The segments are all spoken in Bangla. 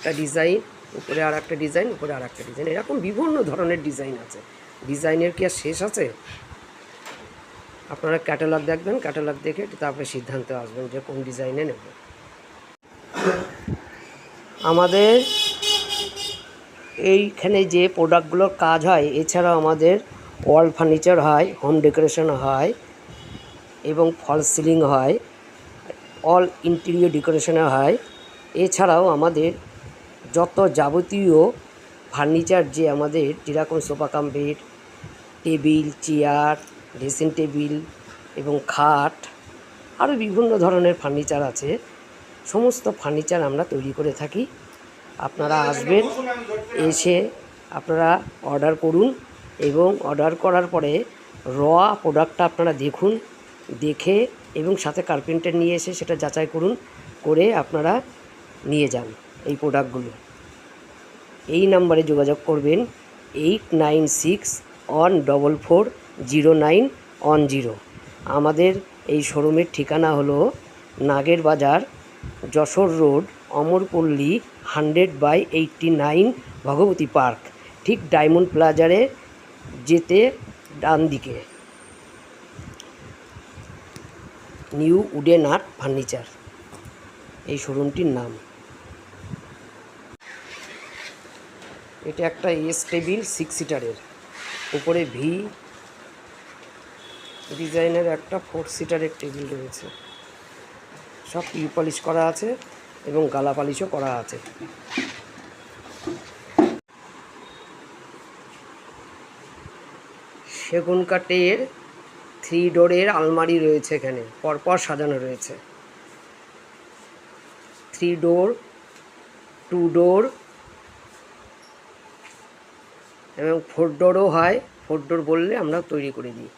একটা ডিজাইন, উপরে আর একটা ডিজাইন, উপরে আর একটা ডিজাইন, এরকম বিভিন্ন ধরনের ডিজাইন আছে। ডিজাইনের কি আর শেষ আছে? আপনারা ক্যাটালগ দেখবেন, ক্যাটালগ দেখে তারপরে সিদ্ধান্তে আসবেন যে কোন ডিজাইনে নেব। আমাদের এইখানে যে প্রোডাক্টগুলোর কাজ হয়, এছাড়াও আমাদের ওয়াল ফার্নিচার হয়, হোম ডেকোরেশন হয় এবং ফল সিলিং হয়, অল ইন্টেরিয়র ডেকোরেশনে হয়। এছাড়াও আমাদের যত যাবতীয় ফার্নিচার, যে আমাদের যেরকম sofa cum bed, table, chair, dressing table এবং খাট, আরও বিভিন্ন ধরনের ফার্নিচার আছে, সমস্ত ফার্নিচার আমরা তৈরি করে থাকি। আপনারা আসবেন, এসে আপনারা অর্ডার করুন এবং অর্ডার করার পরে প্রোডাক্টটা আপনারা দেখুন, দেখে এবং সাথে কার্পেন্টার নিয়ে এসে সেটা যাচাই করুন, করে আপনারা নিয়ে যান এই প্রোডাক্টগুলো। এই নাম্বারে যোগাযোগ করবেন 8961440910। আমাদের এই শোরুমের ঠিকানা হলো নাগের বাজার, যশোর রোড, অমরপল্লী 100/89 ভগবতী পার্ক, ঠিক ডায়মন্ড প্লাজারে যেতে ডান দিকে নিউ উডেন আর্ট ফার্নিচার এই শোরুমটির নাম। এটা একটা এস টেবিল 6 সিটারের, উপরে ভি ডিজাইনের একটা 4 সিটারের টেবিল রয়েছে। সব ইউ পলিশ করা আছে এবং গালা পালিশও করা আছে। সেগুন কাঠের 3 ডোরের আলমারি রয়েছে, এখানে পরপর সাজানো রয়েছে। 3 ডোর, 2 ডোর এবং 4 ডোরও হয়। 4 ডোর বললে আমরা তৈরি করে দিই।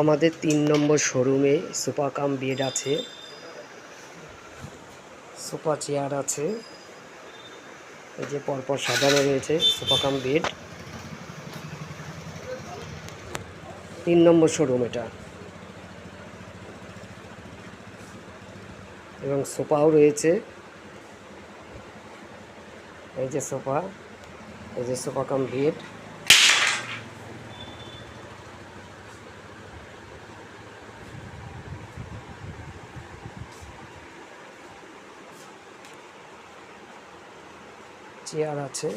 আমাদের 3 নম্বর শোরুমে সোফা কাম বেড আছে, সোফা চেয়ার আছে, এই যে পরপর সাজানো রয়েছে সোফা কাম বেড। 3 নম্বর শোরুম এটা। এবং সোফাও রয়েছে, এই যে সোফা, এই যে সোফা কাম বেড। চেয়ার আছে।